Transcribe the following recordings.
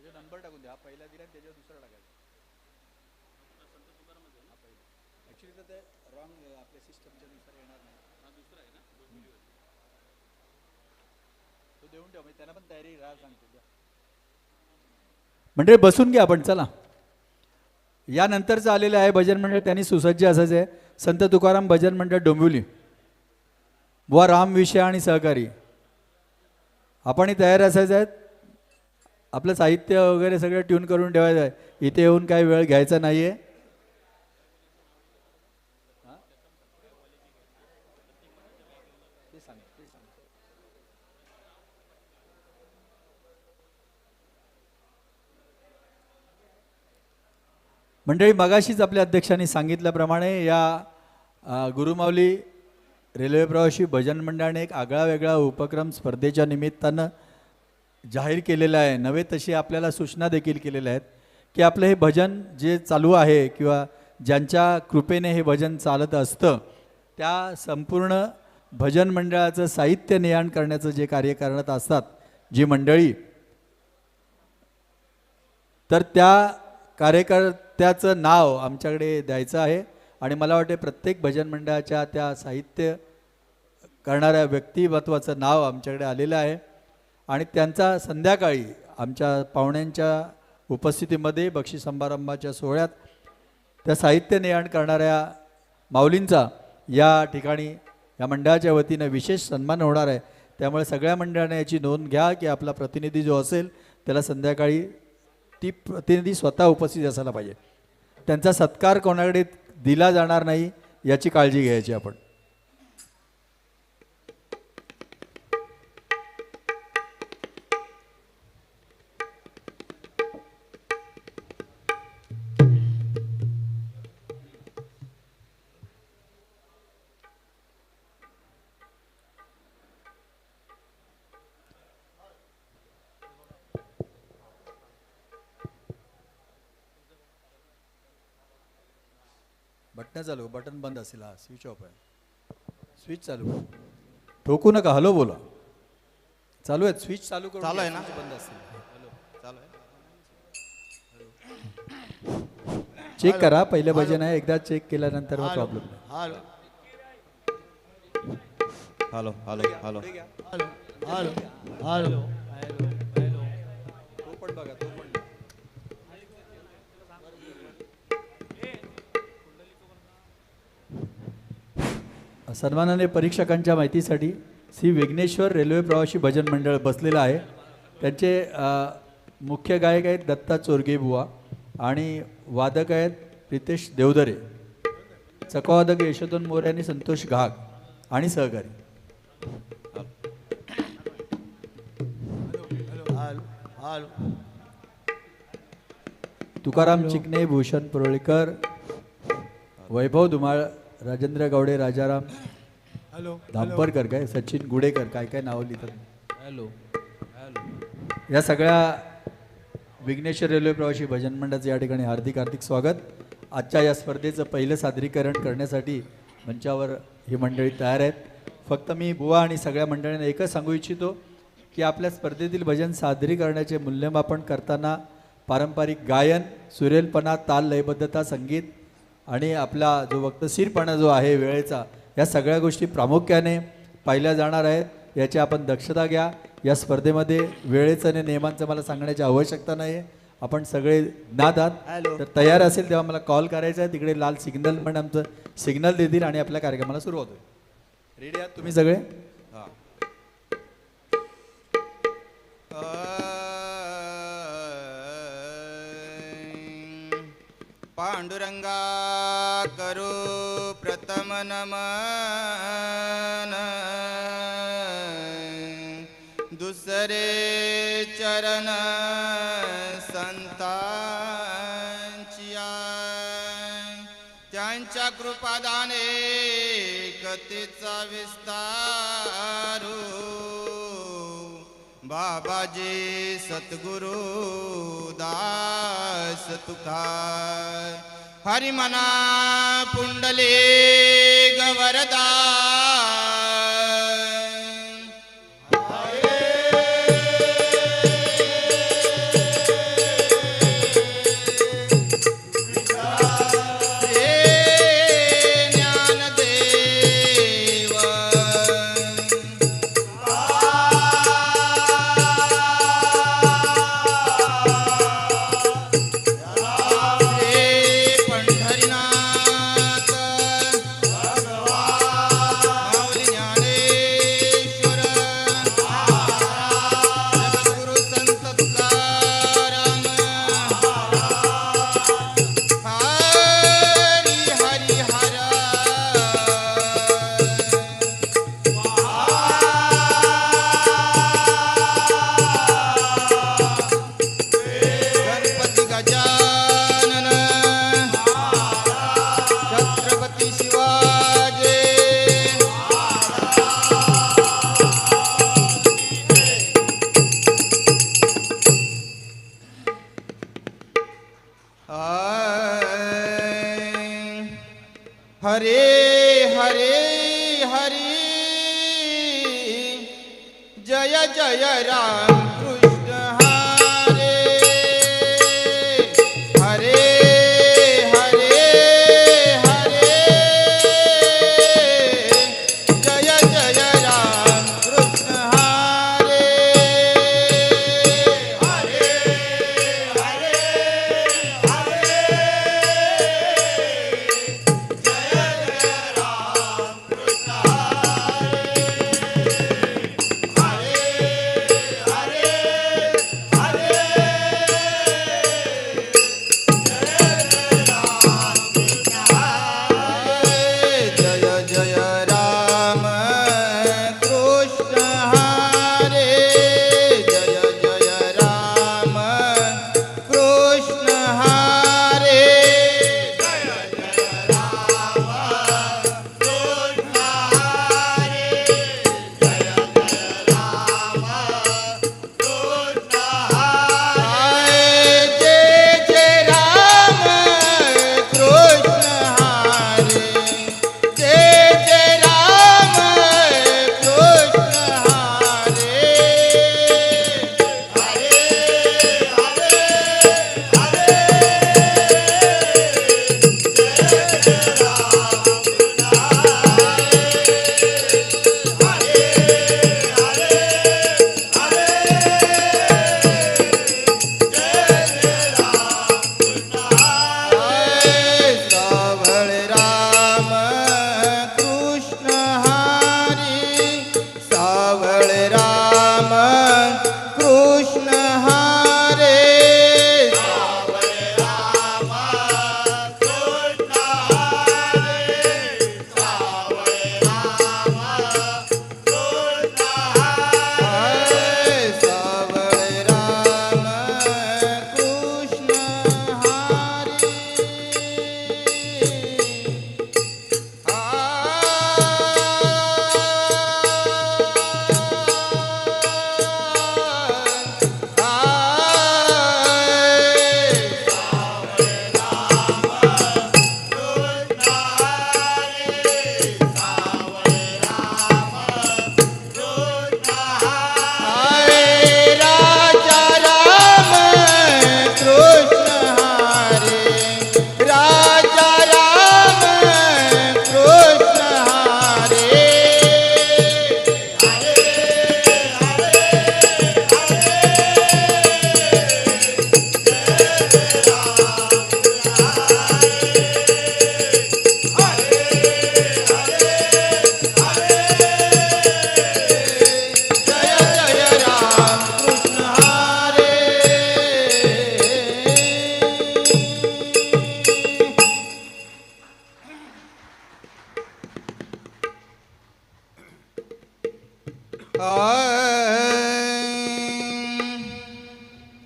त्याचा नंबर टाकून द्या. पहिला दिला आणि त्याच्यावर दुसरा टाकायचा. ॲक्च्युली तर ते रॉंग आपल्या सिस्टमच्या नुसार येणार नाही. हा दुसरा आहे ना. तो देऊन ठेवा म्हणजे त्यांना पण तयारी राहा सांगतो द्या. म्हणजे बसून घ्या आपण चला. यानंतरचं आलेलं आहे भजन मंडळ त्यांनी सुसज्ज असायचं आहे. संत तुकाराम भजन मंडळ डोंबिवली बुवा राम विषय आणि सहकारी. आपणही तयार असायचं आहेत. आपलं साहित्य वगैरे सगळं ट्यून करून ठेवायचं आहे. इथे येऊन काही वेळ घ्यायचा नाही आहे. मंडळी मगाशीच आपल्या अध्यक्षांनी सांगितल्याप्रमाणे या गुरुमाऊली रेल्वे प्रवासी भजन मंडळाने एक आगळा वेगळा उपक्रम स्पर्धेच्या निमित्तानं जाहीर केलेला आहे. नव्हे तशी आपल्याला सूचना देखील केलेल्या आहेत की आपलं हे भजन जे चालू आहे किंवा ज्यांच्या कृपेने हे भजन चालत असतं त्या संपूर्ण भजन मंडळाचं साहित्य नेआण करण्याचं जे कार्य करत असतात जी मंडळी, तर त्या कार्यकर्त्याचं नाव आमच्याकडे द्यायचं आहे. आणि मला वाटते प्रत्येक भजन मंडळाच्या त्या साहित्य करणाऱ्या व्यक्तिमत्वाचं नाव आमच्याकडे आलेलं आहे. आणि त्यांचा संध्याकाळी आमच्या पाहुण्यांच्या उपस्थितीमध्ये बक्षीस समारंभाच्या सोहळ्यात त्या साहित्य नेआण करणाऱ्या माऊलींचा या ठिकाणी या मंडळाच्या वतीनं विशेष सन्मान होणार आहे. त्यामुळे सगळ्या मंडळाने याची नोंद घ्या की आपला प्रतिनिधी जो असेल त्याला संध्याकाळी ती प्रतिनिधी स्वतः उपस्थित असायला पाहिजे. त्यांचा सत्कार कोणाकडे दिला जाणार नाही याची काळजी घ्यायची आपण. बटन चालू, बटन बंद असेल. हा स्विच ऑफ आहे. स्विच चालू, ठोकू नका, हॅलो बोला. चालू आहे स्विच चालू करून चालू आहे ना? बंद असेल. चालू आहे. चेक करा. पहिलं भजन आहे, एकदा चेक केल्यानंतर मग प्रॉब्लेम नाही. Hello hello hello hello hello hello तो पण बघा, तो पण. सन्मानाने परीक्षकांच्या माहितीसाठी श्री विघ्नेश्वर रेल्वे प्रवासी भजन मंडळ बसलेलं आहे. त्यांचे मुख्य गायक आहेत दत्ता चोरगे बुवा आणि वादक आहेत प्रितेश देवदरे, चकवादक यशोधन मोरे आणि संतोष घाग आणि सहकारी. तुकाराम चिकणे, भूषण पुरळीकर, वैभव धुमाळ, राजेंद्र गावडे, राजाराम धांपरकर, काय सचिन गुडेकर, काय काय नावं लिहितात. Hello hello. या सगळ्या विघ्नेश्वर रेल्वे प्रवासी भजन मंडळाचं या ठिकाणी हार्दिक हार्दिक स्वागत. आजच्या या स्पर्धेचं पहिलं सादरीकरण करण्यासाठी मंचावर ही मंडळी तयार आहेत. फक्त मी बुवा आणि सगळ्या मंडळींना एकच सांगू इच्छितो की आपल्या स्पर्धेतील भजन सादरीकरणाचे मूल्यमापन करताना पारंपरिक गायन, सुरेलपणा, ताल, लयबद्धता, संगीत आणि आपला जो वक्तशीरपणा जो आहे वेळेचा, या सगळ्या गोष्टी प्रामुख्याने पाहिल्या जाणार आहेत. याची आपण दक्षता घ्या. या स्पर्धेमध्ये वेळेचं आणि नियमांचं मला सांगण्याची आवश्यकता नाही आहे. आपण सगळे ज्ञात आहात. तर तयार असेल तेव्हा मला कॉल करायचा आहे. तिकडे लाल सिग्नल पण आमचं सिग्नल देतील आणि आपल्या कार्यक्रमाला सुरुवात होईल. रेडी आहात तुम्ही सगळे? पांडुरंगा करू प्रथम नमन, दुसरे चरण संतांचिया, त्यांच्या कृपादाने गतीचा विस्तारू, बाबाजी सद्गुरु दास तुकार, हरिमना पुंडली गवरदा, शिवाजी हरे हरे हरी जय जय राम कृष्ण हरे हरे हरे हरे जय जय राम कृष्ण हरे हरे हरे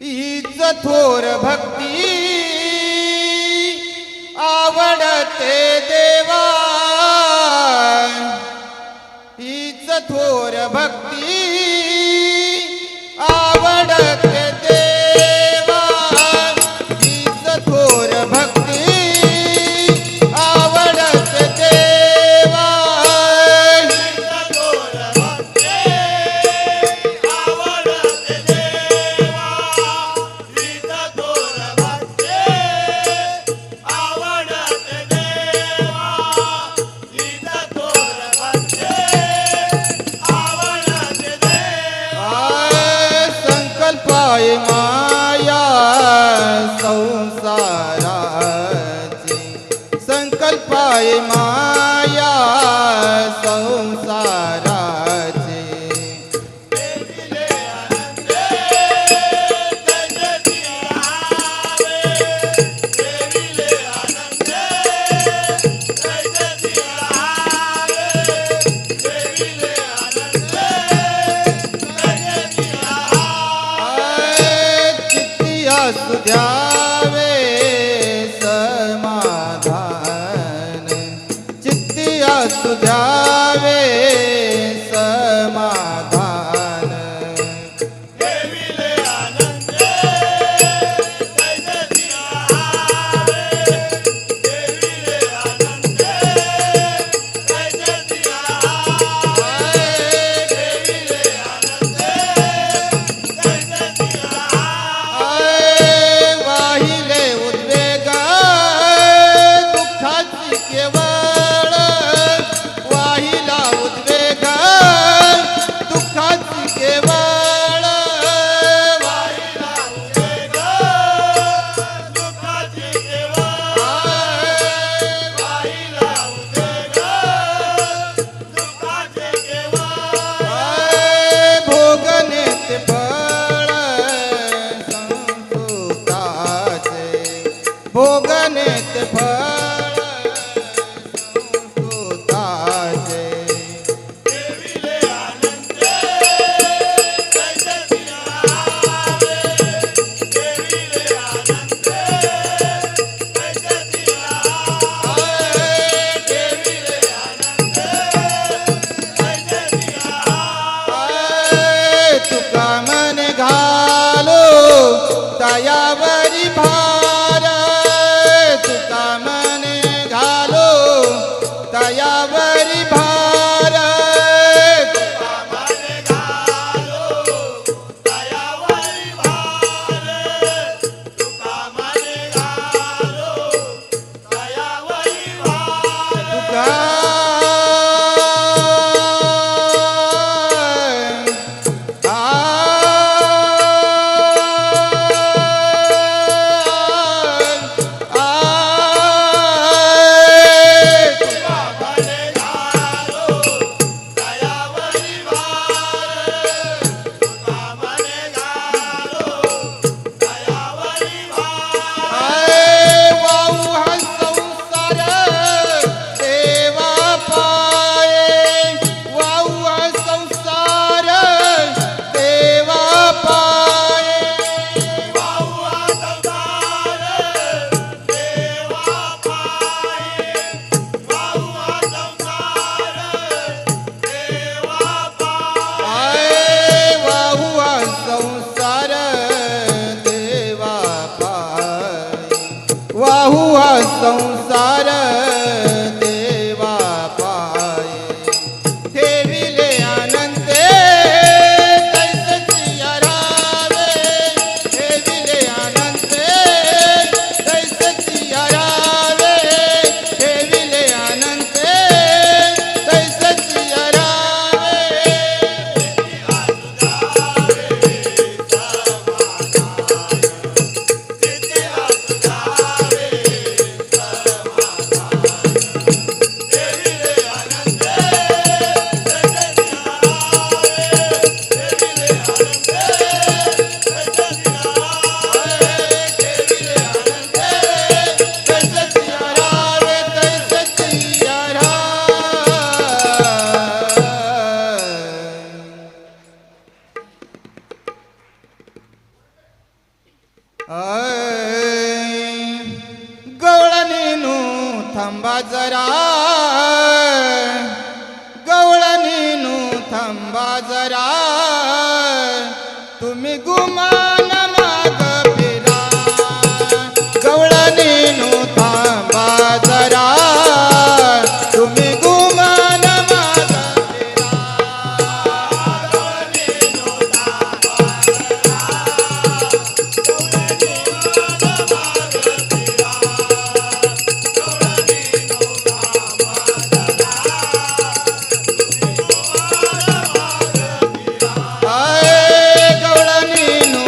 हीच थोर भक्ती आवडते देवा, हीच थोर भक्ती आवडते देवा, हीच थोर भक्ती आवडते देवा, हीच थोर भक्ती आवडते देवा, हीच थोर भक्ती आवडते देवा, हीच थोर भक्ती आवडते देवा. संकल्पाय माया संसाराची, संकल्पाय माया संसाराची, देविले आनंदे तजती आवे, देविले आनंदे तजती आवे, देविले आनंदे तजती आवे. चित्ती असू द्यावे समाधान, असू द्यावे समाधान देविले आनंदे दैत्याची आहावे देविले आनंदे दैत्याची आहावे देविले आनंदे दैत्याची आहावे वाहिले उद्वेग दुःखाची केवळ वाहिला उद्वेग दुःखाची केवळ वाहिला उद्वेग दुःखाची केवळ वाहिला उद्वेग दुःखाची केवळ भोगने ते फळ संस्कृताचे भोगने ते फळ संस्कृताचे देविले आनंदे दैत्याची आहावे देविले आनंदे दैत्याची आहावे देविले आनंदे दैत्याची आहावे तुका मन घालो तयावरी भार तुका मन घालो तयावरी भार कामाने घालो दयावरी भार तुका माने घालो दयावरी भार तुका कामाने घालो दयावरी भार तुका माने घालो दयावरी भार वाहू हा संसार देवा पाये वाहू हा संसार देवा पाये वाहुआ संसार देवा पाये वाहुआ संसार देवा पाये वाहू हा संसार देवा पाये वाहू हा संसार देवा पाये ठेविले आनंदे तैसची अरावे ठेविले आनंदे तैसची अरावे ठेविले आनंदे तैसची अरावे तैसची अरावे तैसची गवळणीनु थांबा जरा गवळणीनु थांबा जरा तुम्ही गुमान माग फिरा गवळणीनु थांबा जरा तुम्ही गुमान माग फिरा गवळणीनु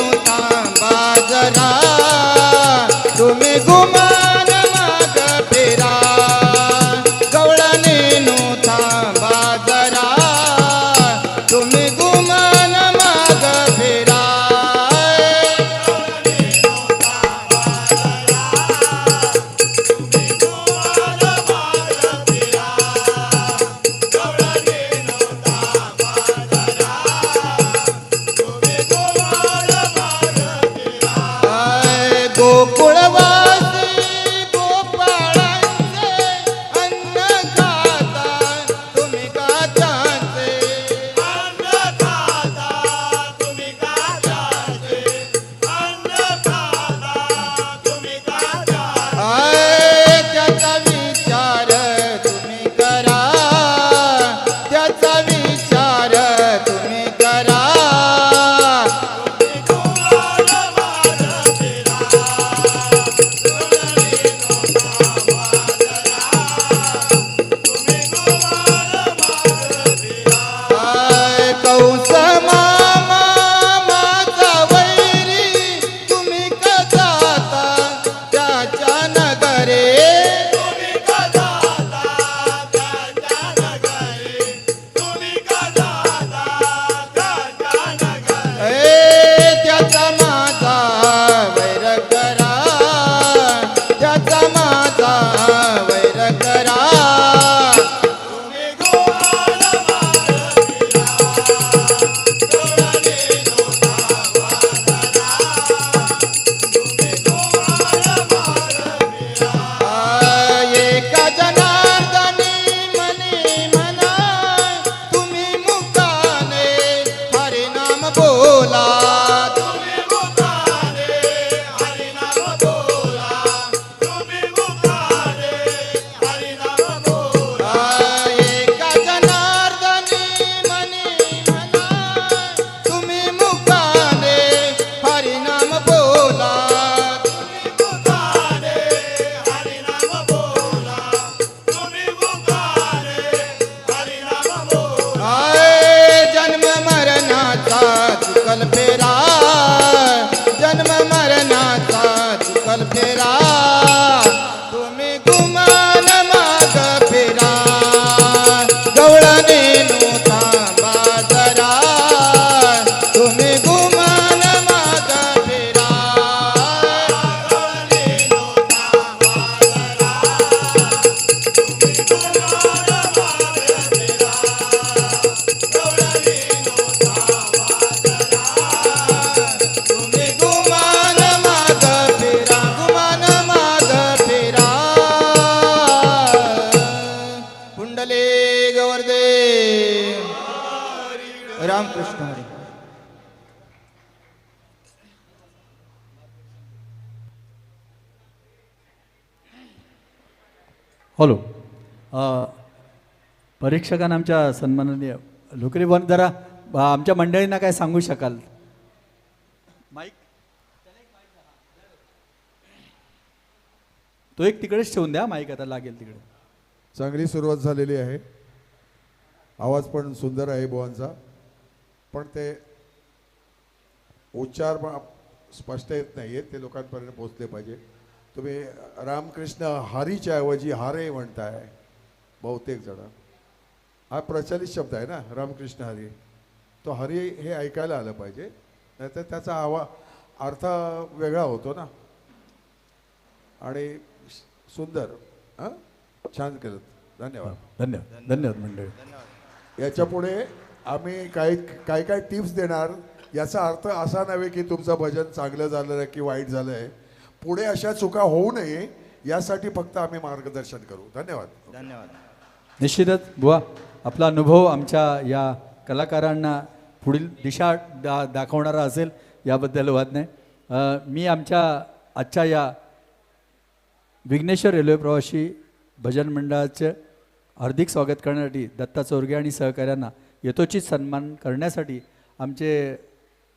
फेरा जन्म मरणाचा चुकल फेरा तुम्ही गुमान माग फेरा गवळणी थांबा जरा तुम्ही गुमान माग फेरा तुम्ही गुमान माग फेरा गुमान माग फेरा कुंडले गवर्दे रामकृष्ण हरी. हॅलो परीक्षकांना आमच्या सन्माननीय लोकरी वन जरा आमच्या मंडळींना काय सांगू शकाल? माईक तो एक तिकडेच ठेवून द्या, माईक आता लागेल तिकडे. चांगली सुरुवात झालेली आहे. आवाज पण सुंदर आहे बुवांचा, पण ते उच्चार पण स्पष्ट येत नाही आहेत, ते लोकांपर्यंत पोहोचले पाहिजे. तुम्ही रामकृष्ण हरीच्या ऐवजी हारे म्हणताय बहुतेक जण. हा प्रचलित शब्द आहे ना रामकृष्ण हरी, तो हरी हे ऐकायला आलं पाहिजे, नाहीतर त्याचा अर्थ वेगळा होतो ना. आणि सुंदर हां छान केलं, धन्यवाद. धन्यवाद धन्यवाद मंडळी. याच्या पुढे आम्ही काय टिप्स देणार. याचा अर्थ असा नव्हे की तुमचं भजन चांगलं झालं की वाईट झालं आहे. पुढे अशा चुका होऊ नये यासाठी फक्त आम्ही मार्गदर्शन करू. धन्यवाद. धन्यवाद. निश्चितच बुवा आपला अनुभव आमच्या या कलाकारांना पुढील दिशा दाखवणारा असेल याबद्दल वाद नाही. मी आमच्या आजच्या या विघ्नेश्वर रेल्वे प्रवासी भजन मंडळाचं हार्दिक स्वागत करण्यासाठी दत्ता चोरगे आणि सहकाऱ्यांना यथोचित सन्मान करण्यासाठी आमचे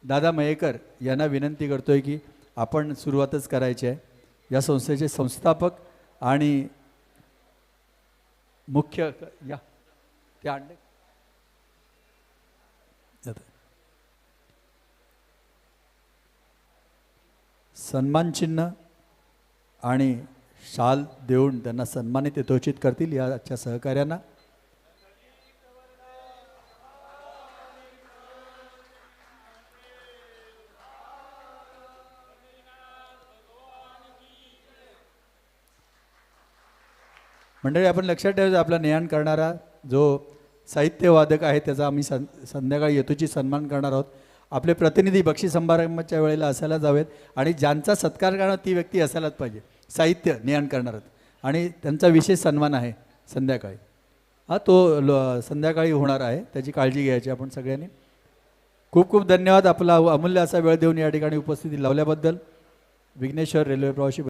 दादा मयेकर यांना विनंती करतोय की आपण सुरुवातच करायची आहे. या संस्थेचे संस्थापक आणि मुख्य या ते आणले सन्मान चिन्ह आणि शाल देऊन त्यांना सन्मानित यथोचित करतील याच्या सहकार्यांना. मंडळी आपण लक्षात ठेवायचं, आपला नेहाण करणारा जो साहित्यवादक आहे त्याचा आम्ही संध्याकाळी यथोचित सन्मान करणार आहोत. आपले प्रतिनिधी बक्षीस समारंभाच्या वेळेला असायला जावेत आणि ज्यांचा सत्कार करणार ती व्यक्ती असायलाच पाहिजे, साहित्य नेहाण करणार. आणि त्यांचा विशेष सन्मान आहे संध्याकाळी. तो संध्याकाळी होणार आहे, त्याची काळजी घ्यायची आपण सगळ्यांनी. खूप खूप धन्यवाद आपला अमूल्य असा वेळ देऊन या ठिकाणी उपस्थिती लावल्याबद्दल. विघ्नेश्वर रेल्वे प्रवासी